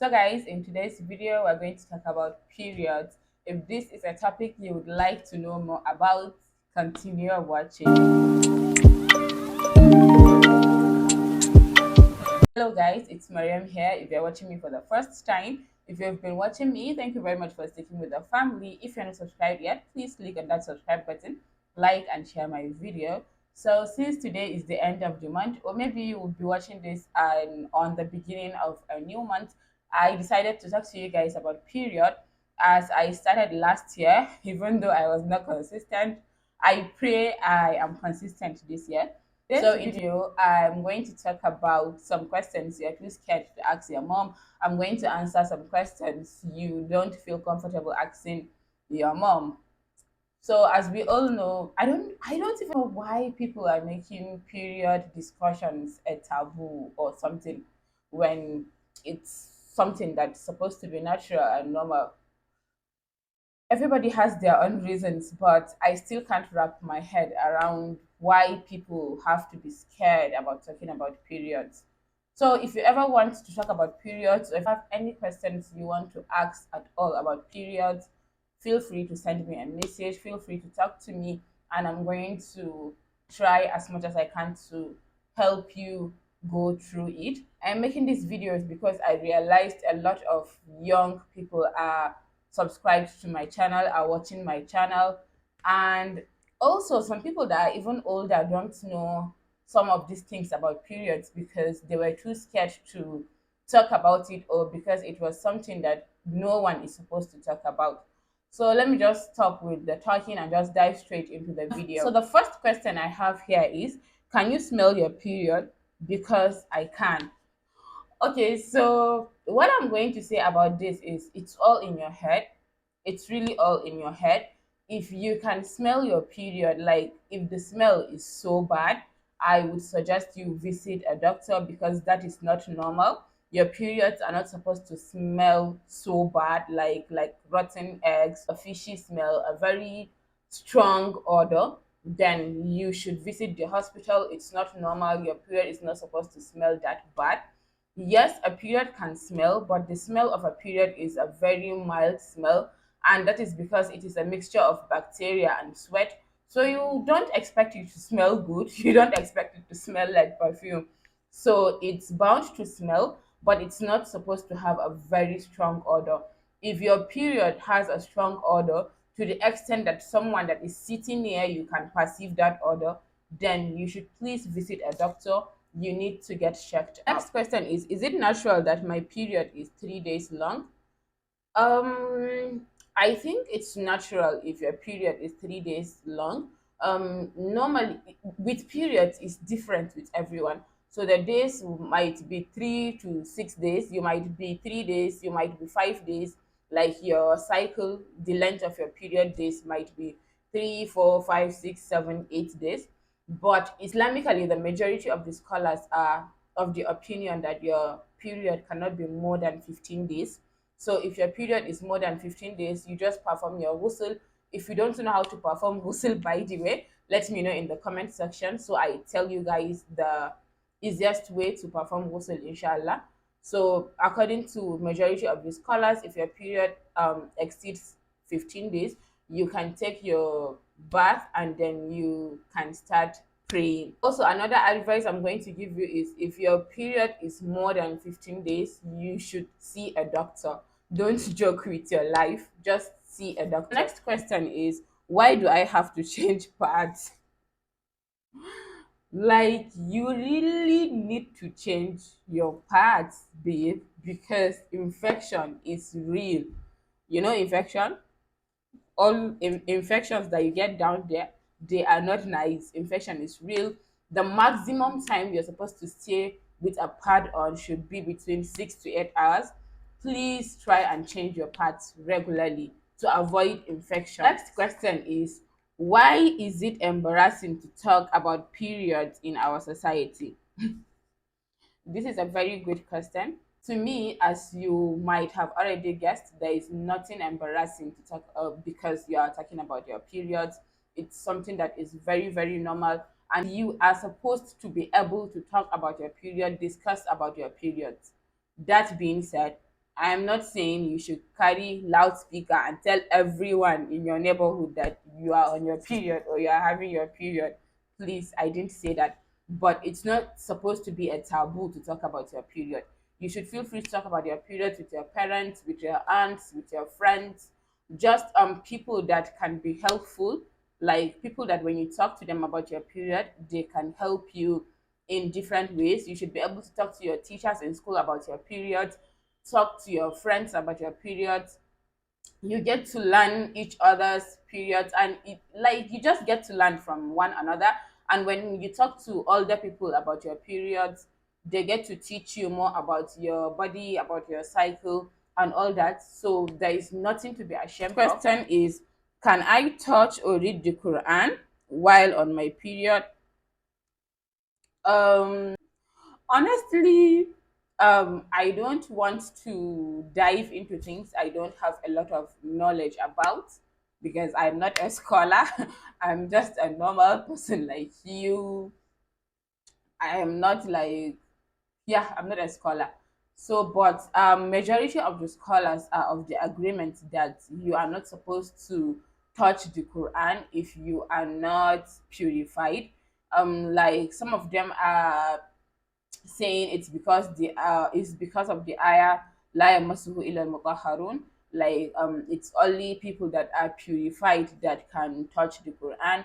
So guys, in today's video, we're going to talk about periods. If this is a topic you would like to know more about, continue watching. Hello guys, it's Mariam here. If you're watching me for the first time, if you've been watching me, thank you very much for sticking with the family. If you're not subscribed yet, please click on that subscribe button, like and share my video. So since today is the end of the month, or maybe you will be watching this on the beginning of a new month, I decided to talk to you guys about period as I started last year. Even though I was not consistent, I pray I am consistent this year. So in video, I'm going to talk about some questions you're too scared to ask your mom. I'm going to answer some questions you don't feel comfortable asking your mom. So as we all know, I don't even know why people are making period discussions a taboo or something when it's something that's supposed to be natural and normal. Everybody has their own reasons, but I still can't wrap my head around why people have to be scared about talking about periods. So if you ever want to talk about periods, or if you have any questions you want to ask at all about periods, feel free to send me a message, feel free to talk to me, and I'm going to try as much as I can to help you go through it. I'm making these videos because I realized a lot of young people are subscribed to my channel, are watching my channel, and also some people that are even older don't know some of these things about periods because they were too scared to talk about it, or because it was something that no one is supposed to talk about. So let me just stop with the talking and just dive straight into the video. So the first question I have here is, can you smell your period? Because I can. Okay, so what I'm going to say about this is it's all in your head. It's really all in your head. If you can smell your period, like if the smell is so bad, I would suggest you visit a doctor because that is not normal. Your periods are not supposed to smell so bad, like rotten eggs, a fishy smell, a very strong odor. Then you should visit the hospital. It's not normal. Your period is not supposed to smell that bad. Yes, a period can smell, but the smell of a period is a very mild smell, and that is because it is a mixture of bacteria and sweat. So you don't expect it to smell good. You don't expect it to smell like perfume. So it's bound to smell, but it's not supposed to have a very strong odor. If your period has a strong odor to the extent that someone that is sitting near you can perceive that odor, then you should please visit a doctor. You need to get checked. Next question is it natural that my period is 3 days long? Um, I think it's natural if your period is 3 days long. Normally, with periods, it's different with everyone. So the days might be 3 to 6 days. You might be 3 days. You might be 5 days. Like your cycle, the length of your period days might be 3, 4, 5, 6, 7, 8 days. But Islamically, the majority of the scholars are of the opinion that your period cannot be more than 15 days. So if your period is more than 15 days, you just perform your ghusl. If you don't know how to perform ghusl, by the way, let me know in the comment section so I tell you guys the easiest way to perform ghusl, inshallah. So according to majority of the scholars, if your period exceeds 15 days, you can take your bath and then you can start praying. Also, another advice I'm going to give you is if your period is more than 15 days, you should see a doctor. Don't joke with your life, just see a doctor. Next question is, why do I have to change pads? Like, you really need to change your pads, babe, because infection is real. You know, infection, all infections that you get down there, they are not nice. Infection is real. The maximum time you're supposed to stay with a pad on should be between 6 to 8 hours. Please try and change your pads regularly to avoid infection. Next question is, why is it embarrassing to talk about periods in our society? This is a very good question. To me, as you might have already guessed, there is nothing embarrassing to talk because you are talking about your periods. It's something that is very, very normal, and you are supposed to be able to talk about your period, discuss about your periods. That being said, I am not saying you should carry loudspeaker and tell everyone in your neighborhood that you are on your period or you are having your period. Please, I didn't say that. But it's not supposed to be a taboo to talk about your period. You should feel free to talk about your periods with your parents, with your aunts, with your friends, just people that can be helpful, like people that when you talk to them about your period, they can help you in different ways. You should be able to talk to your teachers in school about your period, talk to your friends about your periods. You get to learn each other's periods, and it like you just get to learn from one another. And when you talk to older people about your periods, they get to teach you more about your body, about your cycle, and all that. So there is nothing to be ashamed of. Question is, can I touch or read the Quran while on my period? Honestly, I don't want to dive into things I don't have a lot of knowledge about, because I'm not a scholar. I'm just a normal person like you. I am not like, yeah, I'm not a scholar. So, but majority of the scholars are of the agreement that you are not supposed to touch the Quran if you are not purified. Like some of them are saying it's because of the ayah la yamassuhu illa al-mutahharun, like it's only people that are purified that can touch the Quran.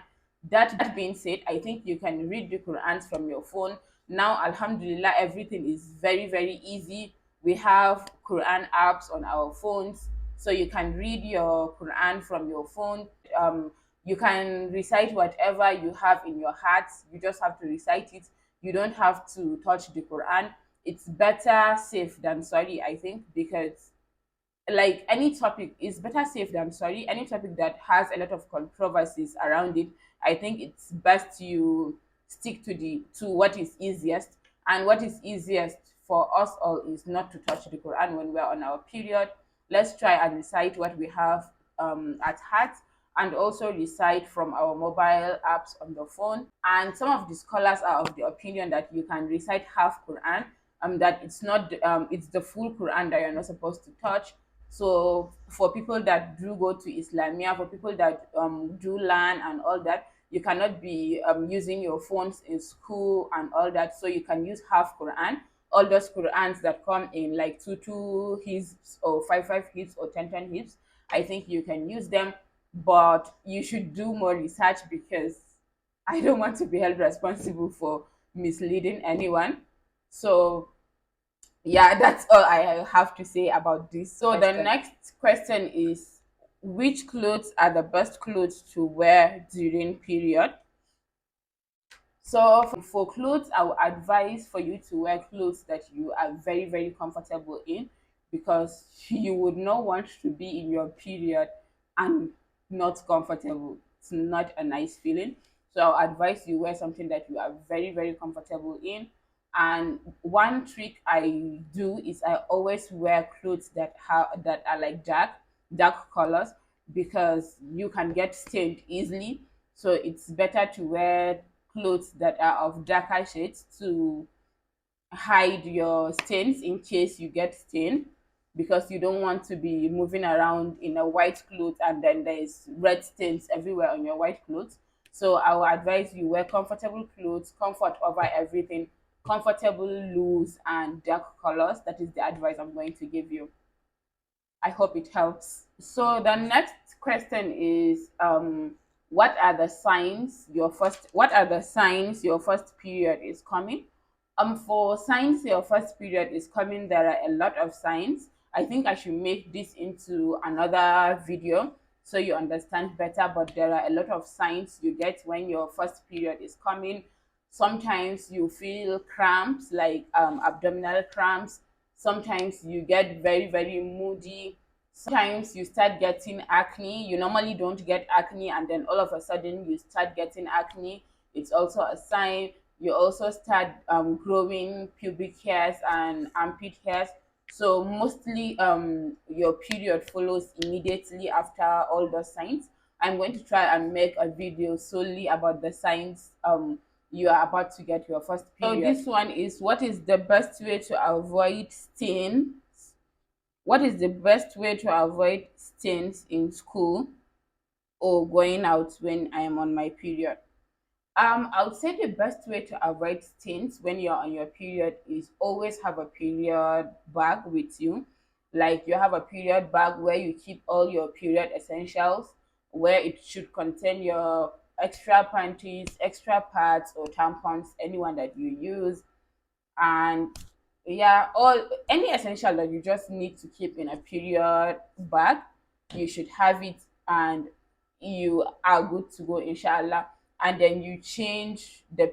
That being said, I think you can read the Quran from your phone now. Alhamdulillah, everything is very very easy. We have Quran apps on our phones, so you can read your Quran from your phone. You can recite whatever you have in your heart. You just have to recite it. You don't have to touch the Quran. It's better safe than sorry, I think, because like any topic is better safe than sorry. Any topic that has a lot of controversies around it, I think it's best you stick to what is easiest. And what is easiest for us all is not to touch the Quran when we're on our period. Let's try and recite what we have at heart, and also recite from our mobile apps on the phone. And some of the scholars are of the opinion that you can recite half Quran, that it's not it's the full Quran that you're not supposed to touch. So for people that do go to Islamia, for people that do learn and all that, you cannot be using your phones in school and all that. So you can use half Quran. All those Qurans that come in like two hizbs or five hizbs or ten hizbs, I think you can use them, but you should do more research, because I don't want to be held responsible for misleading anyone. So yeah, that's all I have to say about this. So the next question is, which clothes are the best clothes to wear during period? So for clothes, I would advise for you to wear clothes that you are very, very comfortable in, because you would not want to be in your period and not comfortable. It's not a nice feeling. So I'll advise you wear something that you are very, very comfortable in. And one trick I do is I always wear clothes that are like dark colors, because you can get stained easily. So it's better to wear clothes that are of darker shades to hide your stains in case you get stained, because you don't want to be moving around in a white cloth and then there's red stains everywhere on your white clothes. So I will advise you wear comfortable clothes, comfort over everything, comfortable, loose, and dark colors. That is the advice I'm going to give you. I hope it helps. So the next question is, what are the signs your first period is coming? For signs your first period is coming, there are a lot of signs. I think I should make this into another video so you understand better, but there are a lot of signs you get when your first period is coming. Sometimes you feel cramps, like abdominal cramps. Sometimes you get very, very moody. Sometimes you start getting acne. You normally don't get acne, and then all of a sudden you start getting acne. It's also a sign. You also start growing pubic hairs and armpit hairs. So mostly your period follows immediately after all those signs. I'm going to try and make a video solely about the signs you are about to get your first period. So this one is, what is the best way to avoid stains What is the best way to avoid stains in school or going out when I am on my period? I would say the best way to avoid stains when you're on your period is always have a period bag with you. Like you have a period bag where you keep all your period essentials, where it should contain your extra panties, extra pads or tampons, anyone that you use, and yeah, all any essential that you just need to keep in a period bag, you should have it, and you are good to go, inshallah. And then you change the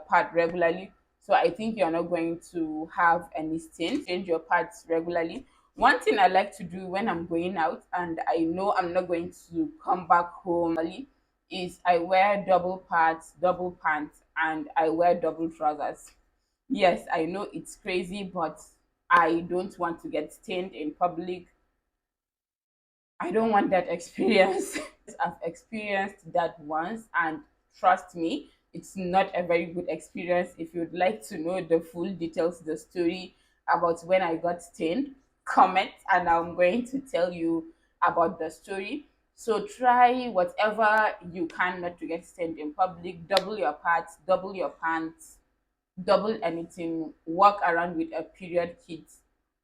pad regularly, so I think you're not going to have any stains. Change your pads regularly. One thing I like to do when I'm going out and I know I'm not going to come back home early is I wear double pads, double pants, and I wear double trousers. Yes, I know it's crazy, but I don't want to get stained in public. I don't want that experience. I've experienced that once, and trust me, it's not a very good experience. If you'd like to know the full details, the story about when I got stained, comment and I'm going to tell you about the story. So try whatever you can not to get stained in public. Double your pads, double your pants, double anything. Walk around with a period kit.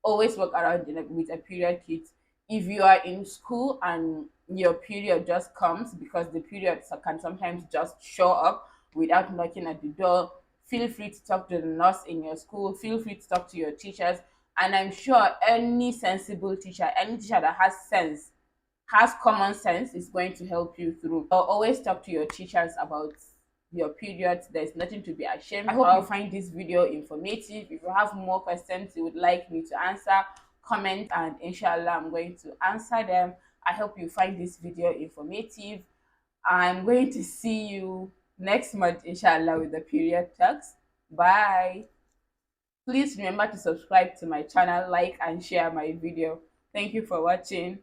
Always walk around with a period kit. If you are in school and your period just comes, because the periods can sometimes just show up without knocking at the door, feel free to talk to the nurse in your school. Feel free to talk to your teachers, and I'm sure any sensible teacher, any teacher that has sense, has common sense, is going to help you through. Always talk to your teachers about your periods. There's nothing to be ashamed. I hope you find this video informative. If you have more questions you would like me to answer, comment, and inshallah I'm going to answer them. I hope you find this video informative. I'm going to see you next month, inshallah, with the period talks. Bye. Please remember to subscribe to my channel, like and share my video. Thank you for watching.